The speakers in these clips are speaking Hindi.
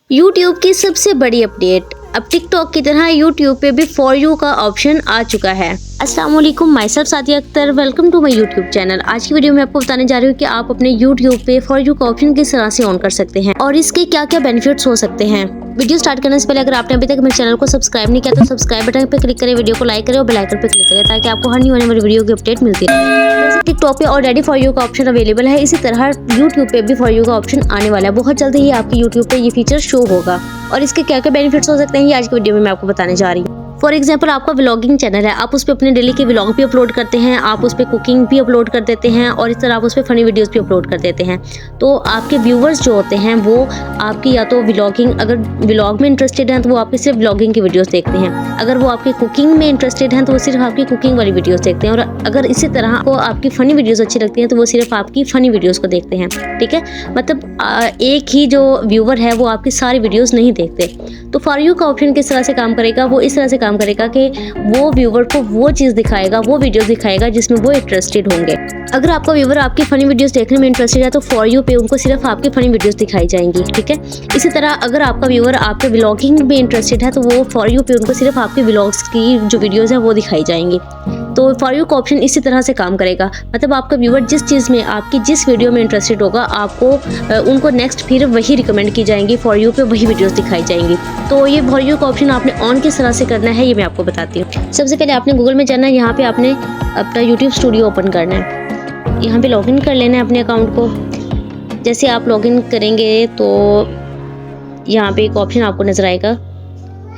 यूट्यूब की सबसे बड़ी अपडेट, अब टिकटॉक की तरह यूट्यूब पे भी फॉर यू का ऑप्शन आ चुका है। अस्सलाम वालेकुम, myself Sadia Akhtar, welcome to my YouTube channel. आज की वीडियो में आपको बताने जा रही हूँ कि आप अपने यूट्यूब पे फॉर यू का ऑप्शन किस तरह से ऑन कर सकते हैं और इसके क्या क्या बेनिफिट्स हो सकते हैं। वीडियो स्टार्ट करने से पहले अगर आपने अभी तक मेरे चैनल को सब्सक्राइब नहीं किया तो सब्सक्राइब बटन पे क्लिक करें, वीडियो को लाइक करें और बेल आइकन पे क्लिक करें ताकि आपको हर न्यू आने वाली वीडियो की अपडेट मिलती रहे। टिकटॉक पे ऑलरेडी फॉर यू का ऑप्शन अवेलेबल है, इसी तरह यूट्यूब पे भी फॉर यू का ऑप्शन आने वाला है। बहुत जल्दी ही आपके यूट्यूब पे ये फीचर शो होगा और इसके क्या क्या बेनिफिट्स हो सकते हैं ये आज की वीडियो में मैं आपको बताने जा रही हूँ। फॉर एग्जाम्पल, आपका व्लॉगिंग चैनल है, आप उस पर अपने डेली के व्लॉग भी अपलोड करते हैं, आप उस पर कुकिंग भी अपलोड कर देते हैं और इस तरह आप उस पर फनी वीडियोस भी अपलोड कर देते हैं। तो आपके व्यूवर्स जो होते हैं वो आपकी या तो व्लॉगिंग, अगर व्लॉग में इंटरेस्टेड हैं तो वो आपकी सिर्फ व्लॉगिंग की वीडियोस देखते हैं, अगर वो आपकी कुकिंग में इंटरेस्टेड हैं तो वो सिर्फ आपकी कुकिंग वाली वीडियोस देखते हैं, और अगर इसी तरह को आपकी फनी वीडियोस अच्छी लगती हैं तो वो सिर्फ आपकी फनी वीडियोस को देखते हैं। ठीक है, मतलब एक ही जो व्यूवर है वो आपकी सारी वीडियोस नहीं देखते। तो फॉर यू का ऑप्शन किस तरह से काम करेगा, वो इस तरह से काम करेगा कि वो व्यूवर को वो चीज़ दिखाएगा, वो वीडियोस दिखाएगा जिसमें वो इंटरेस्टेड होंगे। अगर आपका व्यूवर आपकी फनी वीडियोस देखने में इंटरेस्टेड है तो फॉर यू पे उनको सिर्फ आपकी फनी वीडियोस दिखाई जाएंगी। ठीक है, इसी तरह अगर आपका व्यूवर आपके व्लॉगिंग में इंटरेस्टेड है तो वो फॉर यू पे उनको सिर्फ आपके व्लॉग्स की जो वीडियोस है वो दिखाई जाएंगी। तो फॉर यू का ऑप्शन इसी तरह से काम करेगा, मतलब आपका व्यूवर जिस चीज़ में, आपकी जिस वीडियो में इंटरेस्टेड होगा आपको उनको नेक्स्ट फिर वही रिकमेंड की जाएंगी, फॉर यू पे वही वीडियोस दिखाई जाएंगी। तो ये फॉर यू का ऑप्शन आपने ऑन किस तरह से करना है ये मैं आपको बताती हूँ। सबसे पहले आपने गूगल में जाना है, यहाँ पे आपने अपना यूट्यूब स्टूडियो ओपन करना है, यहाँ पे लॉगिन कर लेना है अपने अकाउंट को। जैसे आप लॉगिन करेंगे तो यहाँ पे एक ऑप्शन आपको नजर आएगा,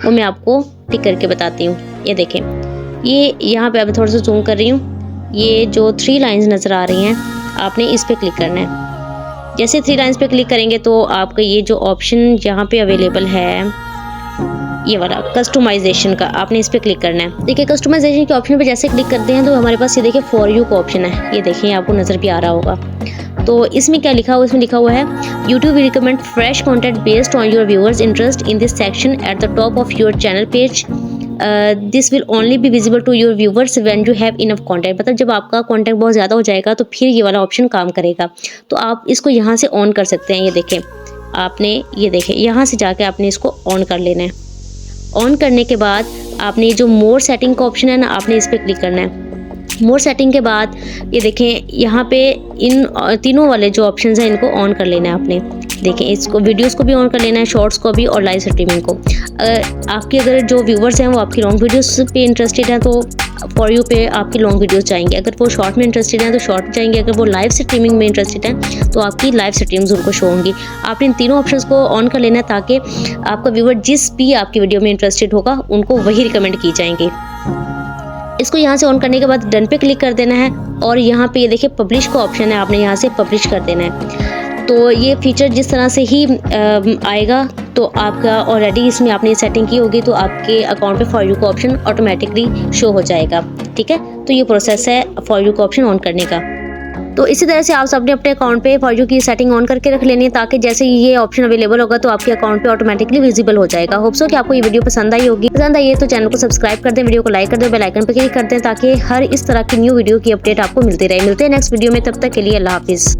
वो मैं आपको टिक करके बताती हूँ। ये देखें, ये यहाँ पे अब थोड़ा सा जूम कर रही हूँ, ये जो 3 लाइंस नज़र आ रही हैं आपने इस पे क्लिक करना है। जैसे 3 लाइंस पे क्लिक करेंगे तो आपका ये जो ऑप्शन यहाँ पे अवेलेबल है, ये वाला कस्टमाइजेशन का, आपने इस पे क्लिक करना है। देखिए, कस्टमाइजेशन के ऑप्शन पे जैसे क्लिक करते हैं तो हमारे पास ये देखिए फॉर यू का ऑप्शन है, ये देखिए आपको नज़र भी आ रहा होगा। तो इसमें क्या लिखा हुआ, इसमें लिखा हुआ है YouTube will recommend fresh content based on your viewers interest in this section at the top of your channel page. This will only be visible to your viewers when you have enough content. मतलब जब आपका कंटेंट बहुत ज़्यादा हो जाएगा तो फिर ये वाला ऑप्शन काम करेगा। तो आप इसको यहाँ से ऑन कर सकते हैं। ये देखें, आपने ये देखें यहाँ से जाके आपने इसको ऑन कर लेना है। ऑन करने के बाद आपने जो मोर सेटिंग का ऑप्शन है ना, आपने इस पर क्लिक करना है। मोर सेटिंग के बाद ये देखें यहाँ पे इन तीनों वाले जो ऑप्शंस हैं इनको ऑन कर लेना है आपने। देखें, इसको वीडियोस को भी ऑन कर लेना है, शॉर्ट्स को भी और लाइव स्ट्रीमिंग को। आपके अगर जो व्यूवर्स हैं वो आपकी लॉन्ग वीडियोस पे इंटरेस्टेड हैं तो फॉर यू पे आपकी लॉन्ग वीडियोस जाएंगे, अगर वो शॉर्ट में इंटरेस्टेड हैं तो शॉर्ट जाएंगे, अगर वो लाइव स्ट्रीमिंग में इंटरेस्टेड हैं तो आपकी लाइव स्ट्रीम्स उनको शो होंगी। आपने इन तीनों ऑप्शंस को ऑन कर लेना है ताकि आपका व्यूवर जिस भी आपकी वीडियो में इंटरेस्टेड होगा उनको वही रिकमेंड की जाएंगी। इसको यहाँ से ऑन करने के बाद डन पे क्लिक कर देना है और यहाँ पे ये देखिए पब्लिश का ऑप्शन है, आपने यहाँ से पब्लिश कर देना है। तो ये फीचर जिस तरह से ही आएगा तो आपका ऑलरेडी इसमें आपने सेटिंग की होगी तो आपके अकाउंट पे फॉर यू का ऑप्शन ऑटोमेटिकली शो हो जाएगा। ठीक है, तो ये प्रोसेस है फॉर यू का ऑप्शन ऑन करने का। तो इसी तरह से आप सबने अपने अकाउंट पे फॉर यू की सेटिंग ऑन करके रख लेनी है ताकि जैसे ही ये ऑप्शन अवेलेबल होगा तो आपके अकाउंट पे ऑटोमेटिकली विजिबल हो जाएगा। होप सो कि आपको ये वीडियो पसंद आई होगी। पसंद आई है तो चैनल को सब्सक्राइब कर दें, वीडियो को लाइक कर दें, बेल आइकन पे क्लिक कर दें ताकि हर इस तरह की न्यू वीडियो की अपडेट आपको मिलती रहे। मिलते हैं नेक्स्ट वीडियो में, तब तक के लिए अल्लाह हाफिज़।